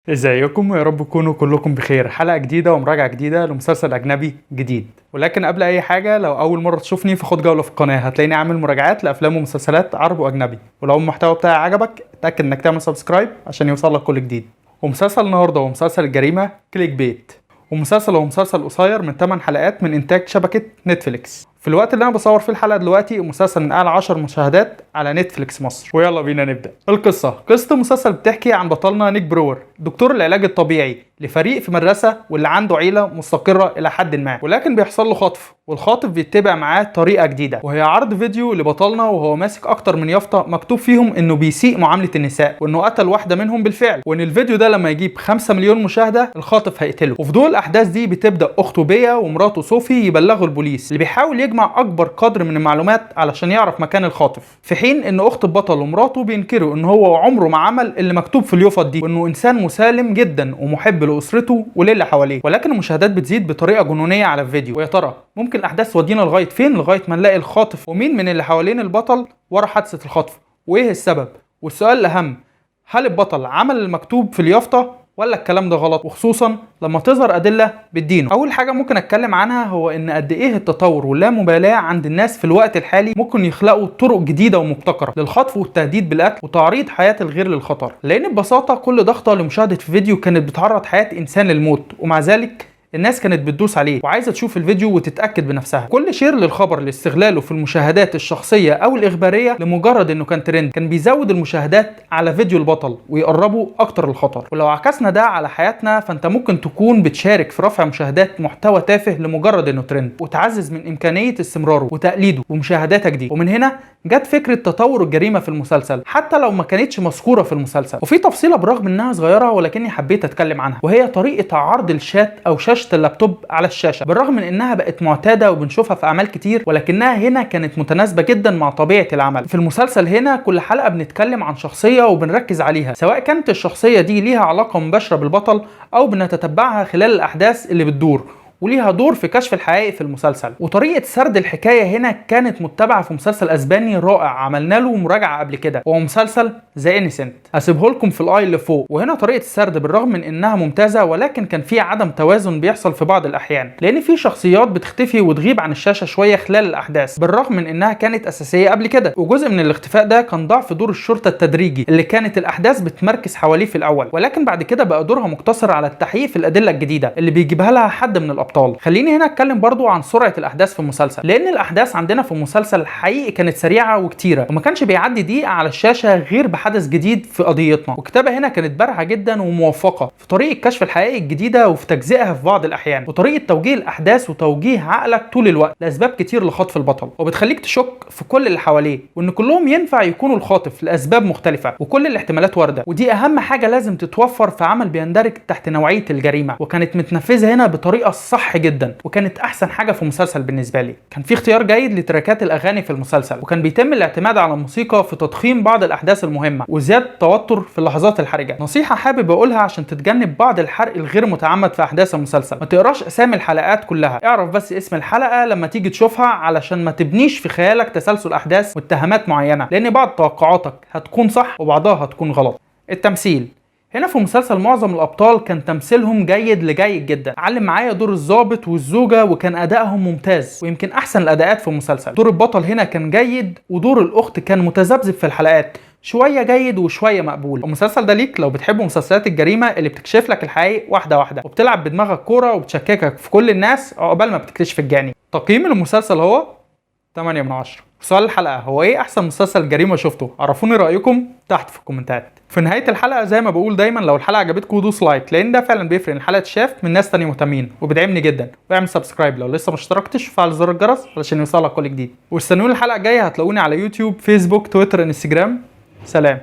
ازيكم؟ يا رب تكونوا كلكم بخير. حلقة جديدة ومراجعة جديدة لمسلسل أجنبي جديد. ولكن قبل أي حاجة، لو أول مرة تشوفني فخد جولة في القناة، هتلاقيني عامل مراجعات لأفلام ومسلسلات عربي وأجنبي. ولو المحتوى بتاعي عجبك اتأكد إنك تعمل سبسكرايب عشان يوصلك كل جديد. ومسلسل النهاردة هو مسلسل الجريمة كليك بيت. ومسلسل هو مسلسل قصير من 8 حلقات من إنتاج شبكة نتفليكس. في الوقت اللي انا بصور فيه الحلقه دلوقتي المسلسل من اعلى 10 مشاهدات على نتفليكس مصر. ويلا بينا نبدا. قصه المسلسل بتحكي عن بطلنا نيك برور، دكتور العلاج الطبيعي لفريق في مدرسه واللي عنده عيله مستقره الى حد ما، ولكن بيحصل له خطف، والخاطف بيتبع معاه طريقه جديده، وهي عرض فيديو لبطلنا وهو ماسك اكتر من يافطه مكتوب فيهم انه بيسيء معامله النساء، وانه قتل واحده منهم بالفعل، وان الفيديو ده لما يجيب 5 مليون مشاهده الخاطف هيقتله. وفي ضوء الاحداث دي بتبدا اخته بيا ومراته صوفي يبلغوا البوليس اللي بيحاول يجمع اكبر قدر من المعلومات علشان يعرف مكان الخاطف، في حين ان اخت البطل ومراته بينكروا ان هو عمره ما عمل اللي مكتوب في اليوفط دي، وانه انسان مسالم جدا ومحب لاسرته وللي حواليه. ولكن المشاهدات بتزيد بطريقه جنونيه على الفيديو. ويا ترى ممكن الاحداث تودينا لغايه فين، لغايه ما نلاقي الخاطف ومين من اللي حوالين البطل ورا حادثه الخطف، وايه السبب؟ والسؤال الاهم، هل البطل عمل المكتوب في اليافطه ولا الكلام ده غلط؟ وخصوصا لما تظهر ادله بتدينه. اول حاجه ممكن اتكلم عنها هو ان قد ايه التطور واللامبالاه عند الناس في الوقت الحالي ممكن يخلقوا طرق جديده ومبتكره للخطف والتهديد بالقتل وتعريض حياه الغير للخطر، لان ببساطه كل ضغطه لمشاهده فيديو كانت بتعرض حياه انسان للموت، ومع ذلك الناس كانت بتدوس عليه وعايزه تشوف الفيديو وتتاكد بنفسها. كل شير للخبر لاستغلاله في المشاهدات الشخصيه او الاخباريه لمجرد انه كان ترند كان بيزود المشاهدات على فيديو البطل ويقربوا اكتر للخطر. ولو عكسنا ده على حياتنا فانت ممكن تكون بتشارك في رفع مشاهدات محتوى تافه لمجرد انه ترند، وتعزز من امكانيه استمراره وتقليده ومشاهداتك دي. ومن هنا جت فكره تطور الجريمه في المسلسل حتى لو ما كانتش مذكوره في المسلسل. وفي تفصيله برغم انها صغيره ولكني حبيت اتكلم عنها، وهي طريقه عرض الشات او شاشه اللابتوب على الشاشه. بالرغم من انها بقت معتاده وبنشوفها في اعمال كتير، ولكنها هنا كانت متناسبه جدا مع طبيعه العمل. في المسلسل هنا كل حلقه بنتكلم عن شخصيه وبنركز عليها، سواء كانت الشخصيه دي ليها علاقه مباشره بالبطل او بنتتبعها خلال الاحداث اللي بتدور، وليها دور في كشف الحقائق في المسلسل. وطريقه سرد الحكايه هنا كانت متبعه في مسلسل اسباني رائع عملنا له مراجعه قبل كده، وهو مسلسل ذا انيسنت، هسيبه لكم في الاي اللي فوق. وهنا طريقه السرد بالرغم من انها ممتازه ولكن كان في عدم توازن بيحصل في بعض الاحيان، لان في شخصيات بتختفي وتغيب عن الشاشه شويه خلال الاحداث بالرغم من انها كانت اساسيه قبل كده. وجزء من الاختفاء ده كان ضعف دور الشرطه التدريجي اللي كانت الاحداث بتمركز حواليه في الاول، ولكن بعد كده بقى دورها مقتصر على التحقيق في الادله الجديده اللي بيجيبها لها حد من الابطال. خليني هنا اتكلم برضو عن سرعه الاحداث في المسلسل، لان الاحداث عندنا في المسلسل حقيقي كانت سريعه وكتيره، وما كانش بيعدي دقيقه على الشاشه غير بحدث جديد في قضيتنا. والكتابه هنا كانت بارعه جدا وموفقه في طريقه كشف الحقائق الجديده وفي تجزئها في بعض الاحيان، وطريقه توجيه الاحداث وتوجيه عقلك طول الوقت لاسباب كتير لخطف البطل، وبتخليك تشك في كل اللي حواليه وان كلهم ينفع يكونوا الخاطف لاسباب مختلفه وكل الاحتمالات وارده. ودي اهم حاجه لازم تتوفر في عمل بيندرج تحت نوعيه الجريمه، وكانت متنفذه هنا بطريقه صح جدا، وكانت احسن حاجه في المسلسل بالنسبه لي. كان في اختيار جيد لتراكات الاغاني في المسلسل، وكان بيتم الاعتماد على الموسيقى في تضخيم بعض الاحداث المهمه وزياده التوتر في اللحظات الحرجه. نصيحه حابب اقولها عشان تتجنب بعض الحرق الغير متعمد في احداث المسلسل، ما تقراش اسامي الحلقات كلها، اعرف بس اسم الحلقه لما تيجي تشوفها علشان ما تبنيش في خيالك تسلسل احداث واتهامات معينه، لان بعض توقعاتك هتكون صح وبعضها هتكون غلط. التمثيل هنا في مسلسل معظم الابطال كان تمثيلهم جيد لجيد جدا. علم معايا دور الضابط والزوجه وكان ادائهم ممتاز ويمكن احسن الاداءات في المسلسل. دور البطل هنا كان جيد، ودور الاخت كان متذبذب في الحلقات، شويه جيد وشويه مقبول. المسلسل ده ليك لو بتحب مسلسلات الجريمه اللي بتكشف لك الحقائق واحده واحده وبتلعب بدماغك كوره وبتشككك في كل الناس عقبال ما بتكتشف الجاني. تقييم المسلسل هو 8 من 10. سؤال الحلقه هو ايه احسن مسلسل جريمه شفته؟ عرفوني رايكم تحت في الكومنتات. في نهايه الحلقه زي ما بقول دايما، لو الحلقه عجبتكم دوس لايك، لان ده فعلا بيفرق ان الحلقه تشاف من ناس تانية مهتمين وبيدعمني جدا. واعمل سبسكرايب لو لسه ما اشتركتش وفعل زر الجرس علشان يوصلك كل جديد. واستنوني الحلقه الجايه، هتلاقوني على يوتيوب، فيسبوك، تويتر، انستجرام. سلام.